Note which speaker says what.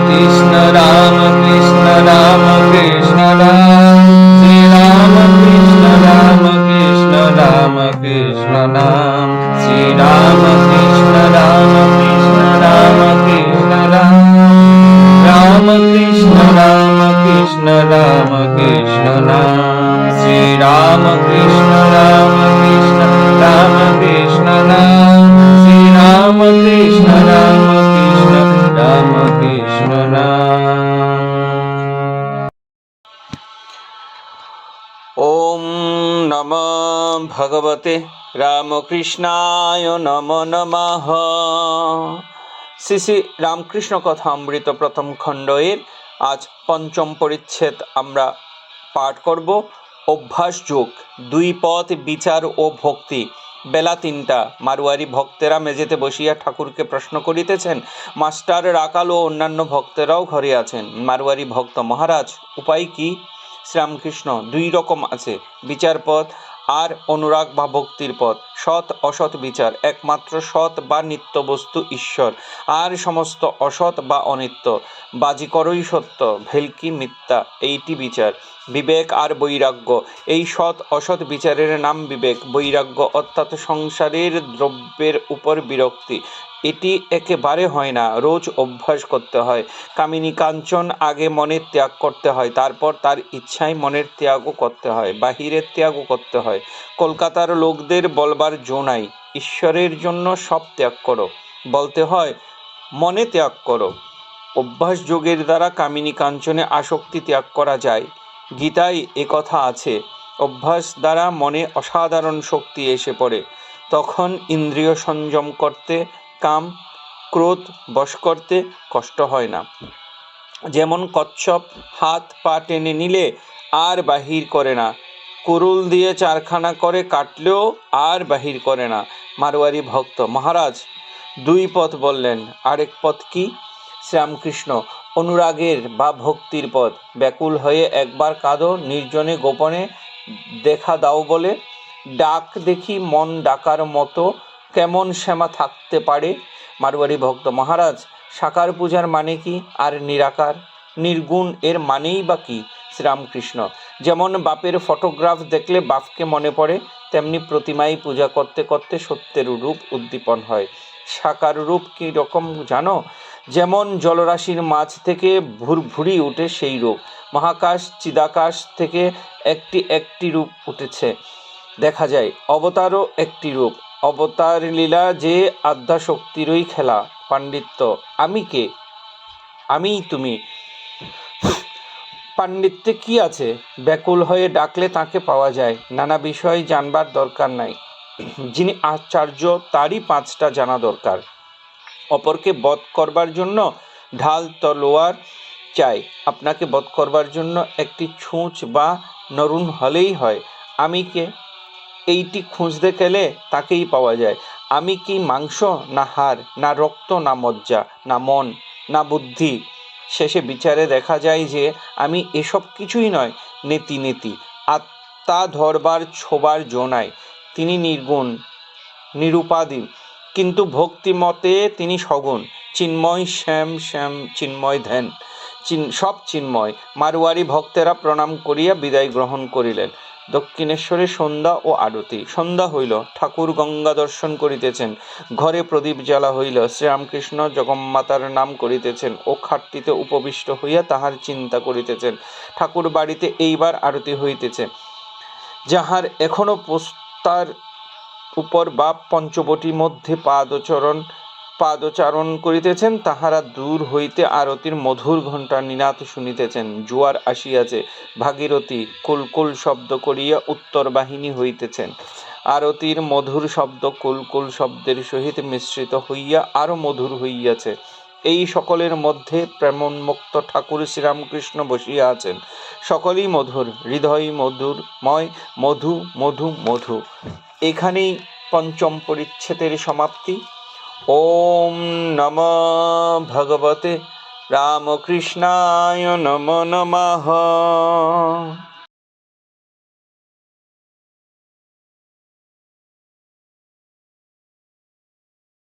Speaker 1: কৃষ্ণ রাম কৃষ্ণ রাম কৃষ্ণ রাম, শ্রী রাম কৃষ্ণ রাম কৃষ্ণ রাম কৃষ্ণ নাম, শ্রী রাম কৃষ্ণ রাম কৃষ্ণ রাম কৃষ্ণ রাম, রাম কৃষ্ণ রাম কৃষ্ণ রাম কৃষ্ণ নাম, শ্রী রাম কৃষ্ণ রাম কৃষ্ণ রাম কৃষ্ণ নাম, শ্রী রাম কৃষ্ণ রাম কৃষ্ণ রাম কৃষ্ণ নাম। ওম নমো ভগবতে রামকৃষ্ণায় নমো নমঃ। শ্রী শ্রী রামকৃষ্ণ কথামৃত প্রথম খণ্ড এর আজ পঞ্চম পরিচ্ছেদ আমরা পাঠ করব। অভ্যাস যোগ, দুই পথ বিচার ও ভক্তি। বেলা ৩টা। মারোয়ারি ভক্তেরা মেঝেতে বসিয়া ঠাকুরকে প্রশ্ন করিতেছেন। মাস্টার রাকাল ও অন্যান্য ভক্তেরাও ঘরে আছেন। মারোয়ারি ভক্ত: মহারাজ, উপায় কি? শ্রীরামকৃষ্ণ: দুই রকম আছে, বিচার পথ আর অনুরাগ বা ভক্তির পথ। সৎ অসৎ বিচার। একমাত্র সৎ বা নিত্য বস্তু ঈশ্বর, আর সমস্ত অসৎ বা অনিত্য। বাজিকরই সত্য, ভেলকি মিথ্যা, এইটি বিচার। বিবেক আর বৈরাগ্য, এই সৎ অসৎ বিচারের নাম বিবেক। বৈরাগ্য অর্থাৎ সংসারের দ্রব্যের উপর বিরক্তি। এটি একেবারে হয় না, রোজ অভ্যাস করতে হয়। কামিনী কাঞ্চন আগে মনের ত্যাগ করতে হয়, তারপর তার ইচ্ছায় মনের ত্যাগও করতে হয়, বাহিরের ত্যাগও করতে হয়। কলকাতার লোকদের বলবার জো নাই, ঈশ্বরের জন্য সব ত্যাগ করো। বলতে হয় মনে ত্যাগ করো। অভ্যাস যোগের দ্বারা কামিনী কাঞ্চনে আসক্তি ত্যাগ করা যায়। গীতায় একথা আছে। অভ্যাস দ্বারা মনে অসাধারণ শক্তি এসে পড়ে। তখন ইন্দ্রিয় সংযম করতে, কাম ক্রোধ বশ করতে কষ্ট হয় না। যেমন কচ্ছপ হাত পা টেনে নিলে আর বাহির করে না, কুরুল দিয়ে চারখানা করে কাটলেও আর বাহির করে না। মারোয়ারি ভক্ত: মহারাজ, দুই পথ বললেন, আরেক পথ কি? শ্রীরামকৃষ্ণ: অনুরাগের বা ভক্তির পথ। ব্যাকুল হয়ে একবার কাঁদো, নির্জনে গোপনে দেখা দাও বলে। ডাক দেখি মন ডাকার মতো, কেমন শ্যামা থাকতে পারে? মারোয়ারি ভক্ত: মহারাজ, সাকার পূজার মানে কি? আর নিরাকার নির্গুণ এর মানেই বা কি? শ্রীরামকৃষ্ণ: যেমন বাপের ফটোগ্রাফ দেখলে বাপকে মনে পড়ে, তেমনি প্রতিমাই পূজা করতে করতে সত্যের রূপ উদ্দীপন হয়। সাকার রূপ কি রকম জানো? যেমন জলরাশির মাঝ থেকে ভুরভুরি উঠে সেই রূপ। মহাকাশ চিদাকাশ থেকে একটি একটি রূপ উঠেছে দেখা যায়। অবতারও একটি রূপ। অবতার লীলা যে আদ্যাশক্তিরই খেলা। পাণ্ডিত্য: আমি কে? আমিই তুমি। পাণ্ডিত্যে কি আছে? ব্যাকুল হয়ে ডাকলে তাকে পাওয়া যায়। নানা বিষয় জানবার দরকার নাই। যিনি আচার্য তারই 5টা জানা দরকার। অপরকে বধ করবার জন্য ঢাল তলোয়ার চাই, আপনাকে বধ করবার জন্য একটি ছুঁচ বা নরুন হলেই হয়। আমি কে? এইটি খুঁজতে গেলে তাকেই পাওয়া যায়। আমি কি মাংস না হাড়, না রক্ত না মজ্জা, না মন না বুদ্ধি? শেষে বিচারে দেখা যায় যে আমি এসব কিছুই নয়। নেতি নেতি আত্মা ধরবার ছোবার জো নাই। তিনি নির্গুণ নিরুপাদি, কিন্তু ভক্তিমতে তিনি সগুণ। চিন্ময় শ্যাম শ্যাম চিন্ময় ধ্যান, সব চিন্ময়। মারোয়ারি ভক্তেরা প্রণাম করিয়া বিদায় গ্রহণ করিলেন। দক্ষিণেশ্বরে সন্ধ্যা ও আরতি। সন্ধ্যা হইল, ঠাকুর গঙ্গা দর্শন করিতেছেন। ঘরে প্রদীপ জ্বালা হইল। শ্রীরামকৃষ্ণ জগন্মাতার নাম করিতেছেন ও খাটটিতে উপবিষ্ট হইয়া তাহার চিন্তা করিতেছেন। ঠাকুর বাড়িতে এইবার আরতি হইতেছে। যাহার এখনো পোস্তার উপর বা পঞ্চবটির মধ্যে পাদচারণ করিতেছেন, তাহারা দূর হইতে আরতির মধুর ঘণ্টার নিনাদ শুনিতেছেন। জোয়ার আসিয়াছে। ভাগীরথী কুলকুল শব্দ করিয়া উত্তর বাহিনী হইতেছেন। আরতির মধুর শব্দ কুলকুল শব্দের সহিত মিশ্রিত হইয়া আরো মধুর হইয়াছে। এই সকলের মধ্যে প্রেমোন্মুক্ত ঠাকুর শ্রীরামকৃষ্ণ বসিয়া আছেন। সকলেই মধুর, হৃদয় মধুরময়, মধু মধু মধু। এখানেই পঞ্চম পরিচ্ছেদের সমাপ্তি। ওম নমো ভগবতে রামকৃষ্ণায় নমো নমঃ।